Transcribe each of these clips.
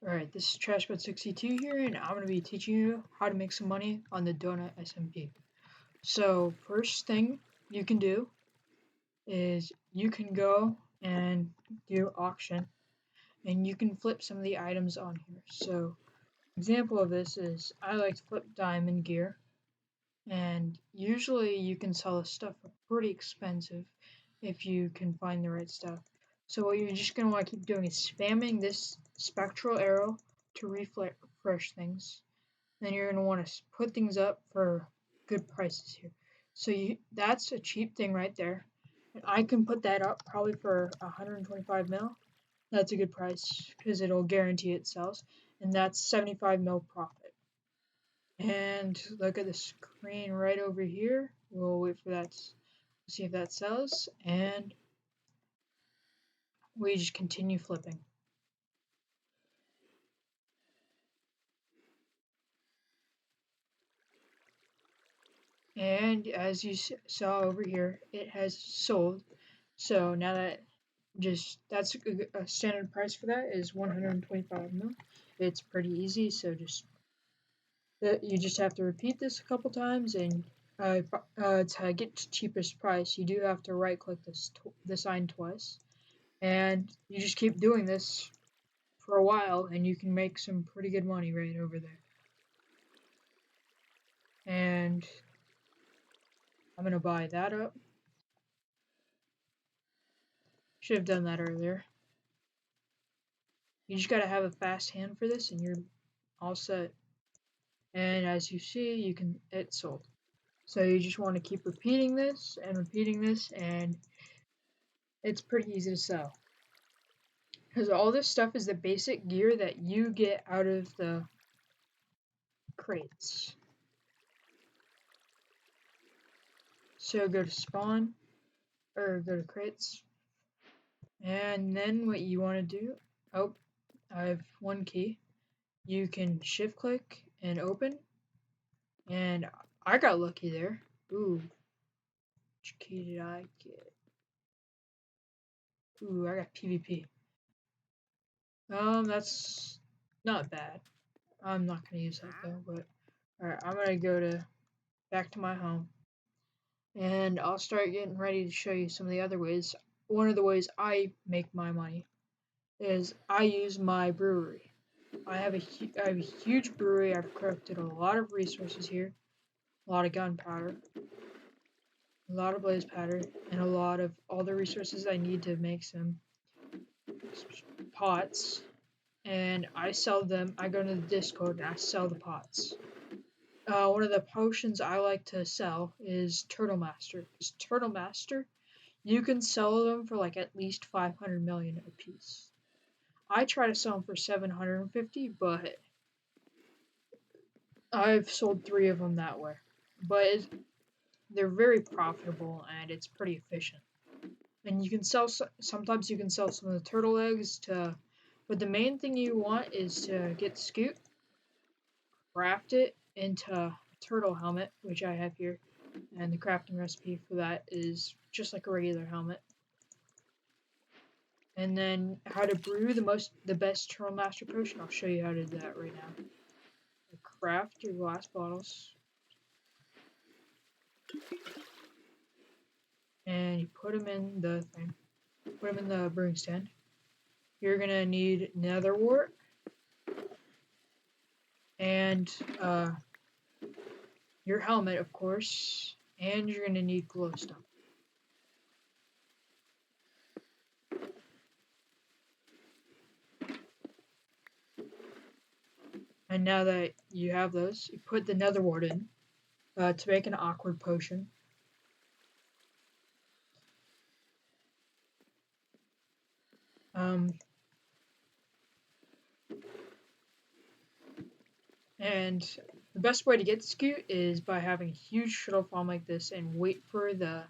Alright, this is TrashBot62 here, and I'm going to be teaching you how to make some money on the Donut SMP. So, first thing you can do is you can go and do auction, and you can flip some of the items on here. So, example of this is I like to flip diamond gear, and usually you can sell this stuff for pretty expensive if you can find the right stuff. So what you're just going to want to keep doing is spamming this spectral arrow to refresh things. Then you're going to want to put things up for good prices here. So that's a cheap thing right there. And I can put that up probably for 125 mil. That's a good price because it'll guarantee it sells. And that's 75 mil profit. And look at the screen right over here. We'll wait for that to see if that sells. And we just continue flipping. And as you saw over here, it has sold. So now that's a standard price for that is 125 mil. It's pretty easy, so you just have to repeat this a couple times, and to get to cheapest price, you do have to right click the sign twice, and you just keep doing this for a while, and you can make some pretty good money right over there. And I'm gonna buy that up. Should have done that earlier. You just gotta have a fast hand for this, and you're all set. And as you see, it sold. So you just want to keep repeating this, and it's pretty easy to sell. Because all this stuff is the basic gear that you get out of the crates. So go to spawn, or go to crates, and then what you want to do, I have one key. You can shift click and open, and I got lucky there. Ooh, which key did I get? Ooh, I got PvP. That's not bad. I'm not gonna use that though, but alright, I'm gonna go back to my home, and I'll start getting ready to show you some of the other ways. One of the ways I make my money is I use my brewery. I have a huge brewery. I've collected a lot of resources here, a lot of gunpowder, a lot of blaze powder, and a lot of all the resources I need to make some pots. And I sell them. I go to the Discord and I sell the pots. One of the potions I like to sell is Turtle Master. Because Turtle Master, you can sell them for like at least 500 million a piece. I try to sell them for 750, but I've sold 3 of them that way. But they're very profitable and it's pretty efficient. And you can sometimes you can sell some of the turtle eggs but the main thing you want is to get Scoot, craft it into a turtle helmet, which I have here, and the crafting recipe for that is just like a regular helmet. And then how to brew the best Turtle Master potion, I'll show you how to do that right now. Craft your glass bottles, and you put them in the thing. Put them in the brewing stand. You're gonna need nether wart and your helmet, of course, and you're gonna need glowstone. And now that you have those, you put the nether wart in to make an awkward potion. And the best way to get Scoot is by having a huge shuttle farm like this and wait for them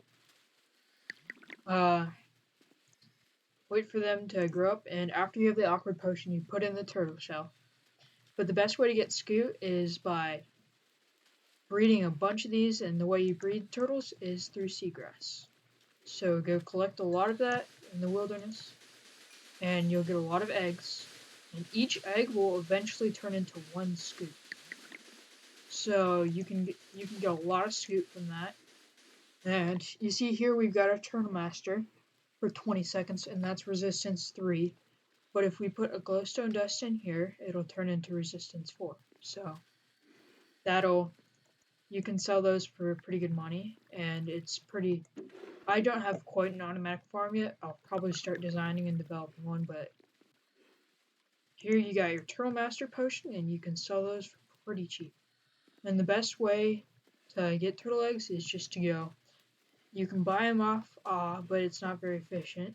to grow up. And after you have the awkward potion, you put in the turtle shell. But the best way to get Scoot is by breeding a bunch of these, and the way you breed turtles is through seagrass. So go collect a lot of that in the wilderness, and you'll get a lot of eggs. and each egg will eventually turn into one scoop. So you can get a lot of scoop from that. And you see here we've got our Turtle Master for 20 seconds, and that's resistance 3. But if we put a glowstone dust in here, it'll turn into resistance 4. So you can sell those for pretty good money, and it's pretty. I don't have quite an automatic farm yet. I'll probably start designing and developing one, but here you got your Turtle Master potion, and you can sell those for pretty cheap. And the best way to get turtle eggs is just to go. You can buy them off, but it's not very efficient.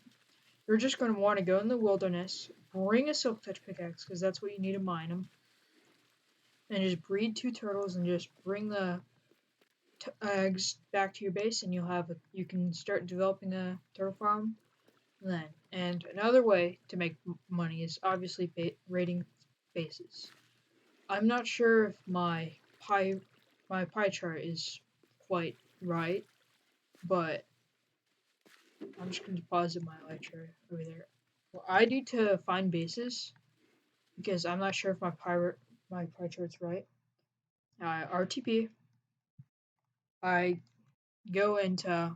You're just going to want to go in the wilderness, bring a silk touch pickaxe, because that's what you need to mine them, and just breed 2 turtles and just bring the eggs back to your base, and you can start developing a turtle farm then. And another way to make money is obviously raiding bases. I'm not sure if my pie chart is quite right, but I'm just going to deposit my elytra over there. What I do to find bases, because I'm not sure if my pie chart's right. RTP. I go into.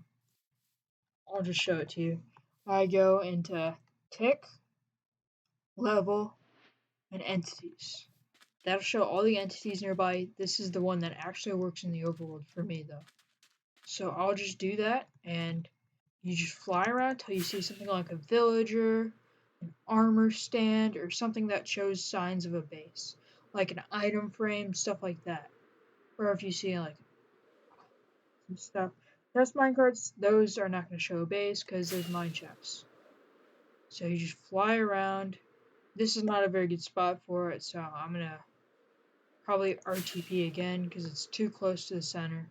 I'll just show it to you. I go into tick, level, and entities. That'll show all the entities nearby. This is the one that actually works in the overworld for me, though. So I'll just do that, and you just fly around till you see something like a villager, an armor stand, or something that shows signs of a base, like an item frame, stuff like that. Or if you see like some stuff. Test minecarts, those are not going to show a base because there's mine shafts. So you just fly around. This is not a very good spot for it, so I'm going to probably RTP again because it's too close to the center.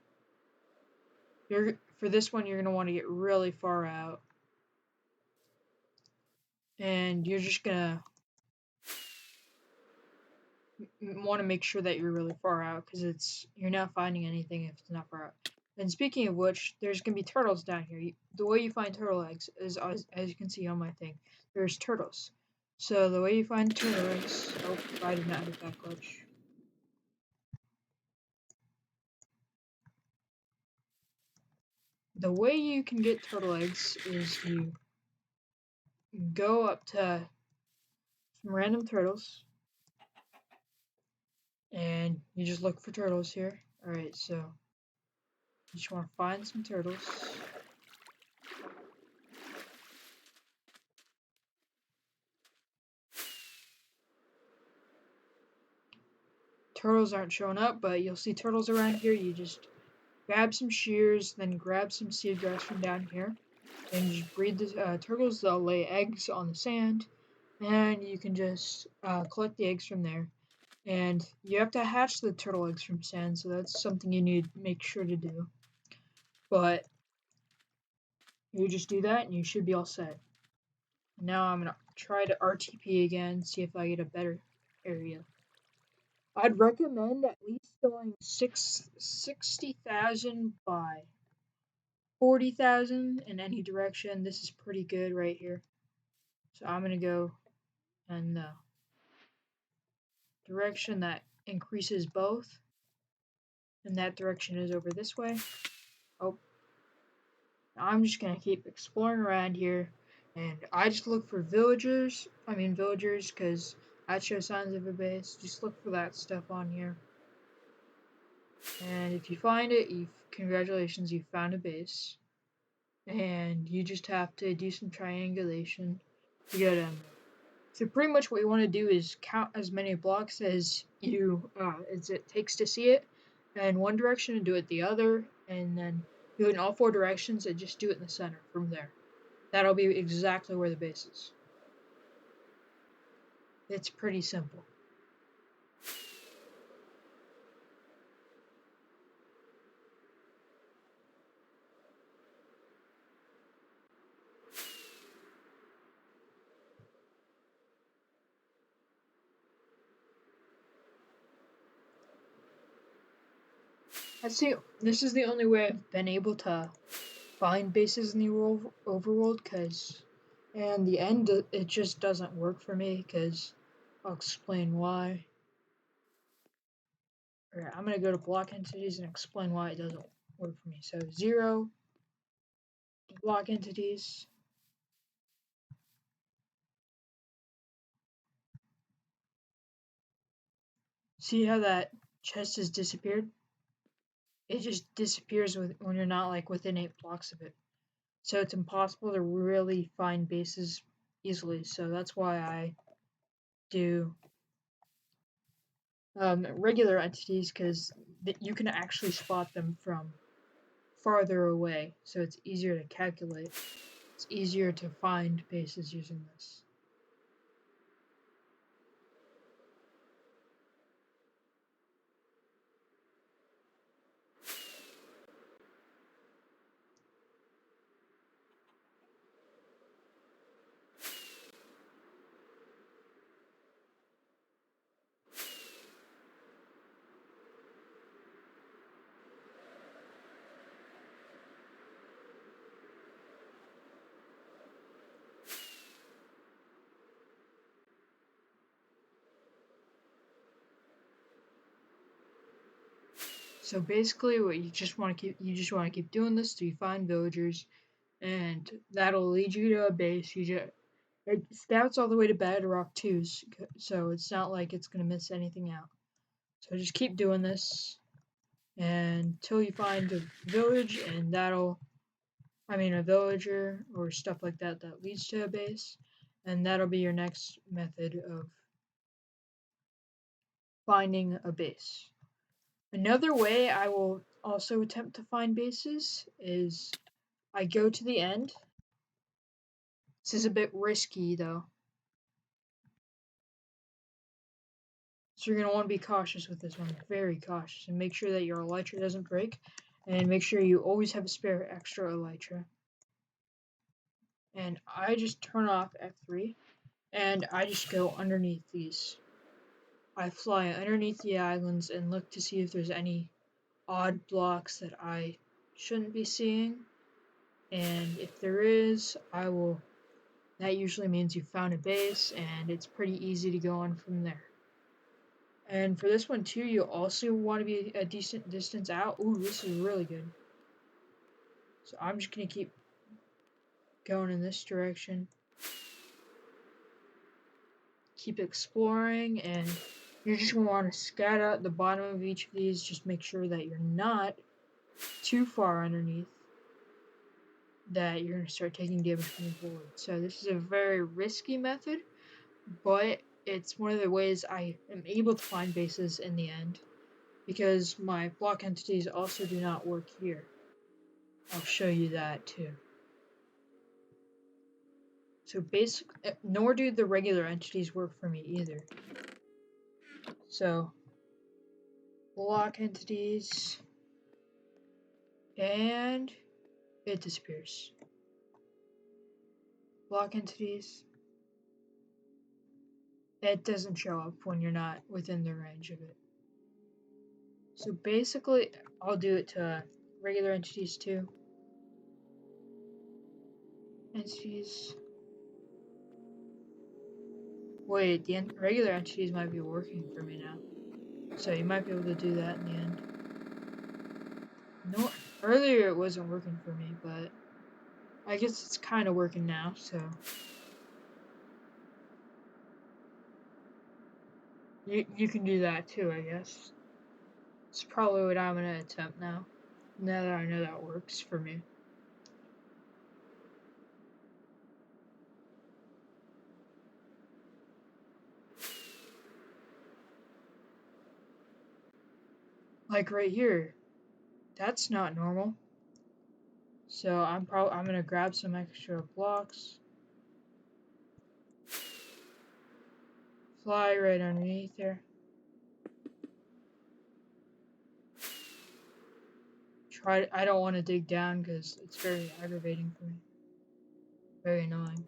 For this one, you're going to want to get really far out. And you're just going to want to make sure that you're really far out because you're not finding anything if it's not far out. And speaking of which, there's going to be turtles down here. The way you find turtle eggs is, as you can see on my thing, there's turtles. So the way you find turtle eggs... Oh, I did not hit that glitch. The way you can get turtle eggs is you go up to some random turtles, and you just look for turtles here. Alright, so you just want to find some turtles. Turtles aren't showing up, but you'll see turtles around here. You just grab some shears, then grab some seed grass from down here, and just breed the turtles. They'll lay eggs on the sand, and you can just collect the eggs from there. And you have to hatch the turtle eggs from sand, so that's something you need to make sure to do. But you just do that, and you should be all set. Now I'm gonna try to RTP again, see if I get a better area. I'd recommend at least going 60,000 by 40,000 in any direction. This is pretty good right here. So I'm going to go in the direction that increases both. And that direction is over this way. Oh. I'm just going to keep exploring around here. And I just look for villagers, because that shows signs of a base. Just look for that stuff on here. And if you find it, congratulations, you found a base. And you just have to do some triangulation to get in. So pretty much what you want to do is count as many blocks as it takes to see it in one direction and do it the other, and then do it in all 4 directions and just do it in the center from there. That'll be exactly where the base is. It's pretty simple. This is the only way I've been able to find bases in the overworld, and the end, it just doesn't work for me, because I'll explain why. Alright, I'm gonna go to block entities and explain why it doesn't work for me. So 0 block entities. See how that chest has disappeared? It just disappears when you're not like within 8 blocks of it. So it's impossible to really find bases easily. So that's why I do regular entities, because you can actually spot them from farther away. So it's easier to calculate. It's easier to find bases using this. So basically, what you just want to keep doing this till you find villagers, and that'll lead you to a base. It scouts all the way to Bedrock 2s, so it's not like it's gonna miss anything out. So just keep doing this until you find a village, and a villager or stuff like that that leads to a base, and that'll be your next method of finding a base. Another way I will also attempt to find bases is I go to the end. This is a bit risky though. So you're going to want to be cautious with this one, very cautious, and make sure that your elytra doesn't break, and make sure you always have a spare extra elytra. And I just turn off F3, and I just go underneath these. I fly underneath the islands and look to see if there's any odd blocks that I shouldn't be seeing, and if there is, that usually means you found a base, and it's pretty easy to go on from there. And for this one too, you also want to be a decent distance out. Ooh, this is really good. So I'm just going to keep going in this direction. Keep exploring, and you're just going to want to scout out the bottom of each of these. Just make sure that you're not too far underneath, that you're going to start taking damage from the board. So this is a very risky method, but it's one of the ways I am able to find bases in the end, because my block entities also do not work here. I'll show you that too. So basically, nor do the regular entities work for me either. So, block entities, and it disappears. Block entities, it doesn't show up when you're not within the range of it. So basically, I'll do it to regular entities too. Entities. Wait, the regular entities might be working for me now. So you might be able to do that in the end. No, earlier it wasn't working for me, but I guess it's kind of working now, so. You can do that too, I guess. It's probably what I'm gonna attempt now that I know that works for me. Like right here, that's not normal. So I'm gonna grab some extra blocks, fly right underneath there. I don't want to dig down because it's very aggravating for me. Very annoying.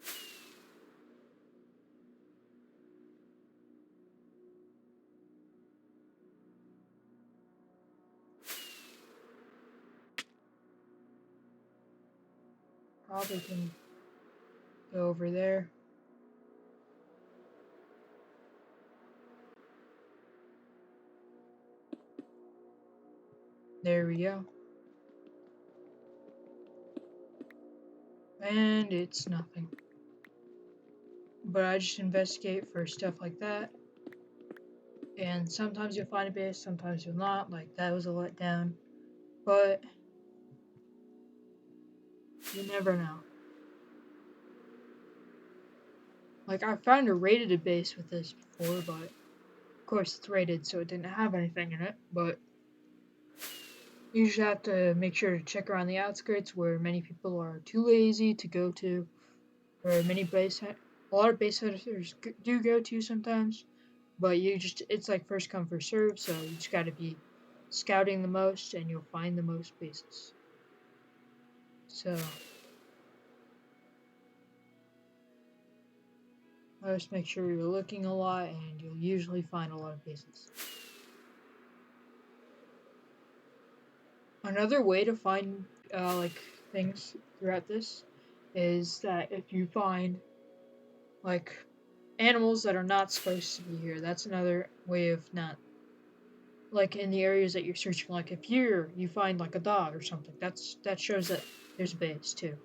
Probably can go over there. There we go. And it's nothing. But I just investigate for stuff like that. And sometimes you'll find a base, sometimes you'll not. Like, that was a letdown. But you never know. Like, I found a rated base with this before, but of course it's rated, so it didn't have anything in it. But you just have to make sure to check around the outskirts where many people are too lazy to go to, or a lot of base hunters do go to sometimes. But it's like first come first serve, so you just got to be scouting the most, and you'll find the most bases. So just make sure you're looking a lot, and you'll usually find a lot of bases. Another way to find like things throughout this is that if you find like animals that are not supposed to be here, that's another way of not like in the areas that you're searching. Like if you find like a dog or something, that shows that there's a base too.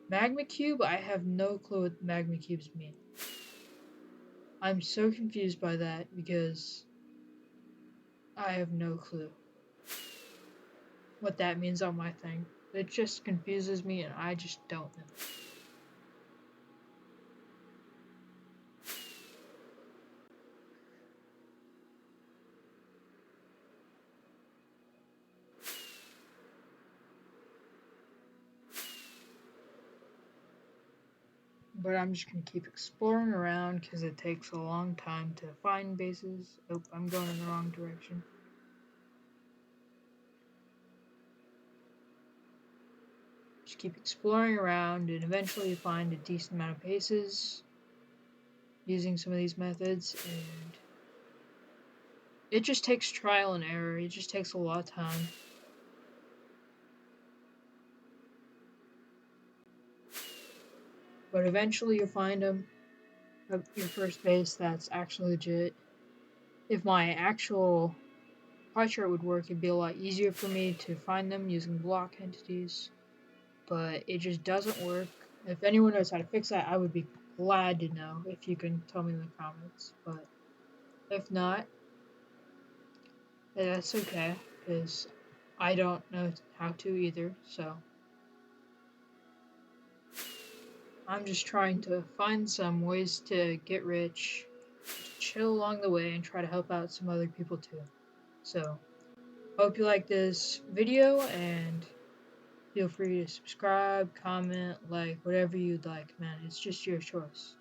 Magma cube, I have no clue what magma cubes mean. I'm so confused by that because I have no clue what that means on my thing. It just confuses me and I just don't know. But I'm just gonna keep exploring around because it takes a long time to find bases. Oh, I'm going in the wrong direction. Just keep exploring around and eventually you find a decent amount of bases using some of these methods, and it just takes trial and error. It just takes a lot of time. But eventually you'll find them. Your first base that's actually legit. If my actual pie chart would work, it'd be a lot easier for me to find them using block entities. But it just doesn't work. If anyone knows how to fix that, I would be glad to know if you can tell me in the comments. But if not, that's okay, because I don't know how to either, so I'm just trying to find some ways to get rich, chill along the way, and try to help out some other people too. So, hope you like this video, and feel free to subscribe, comment, like, whatever you'd like, man. It's just your choice.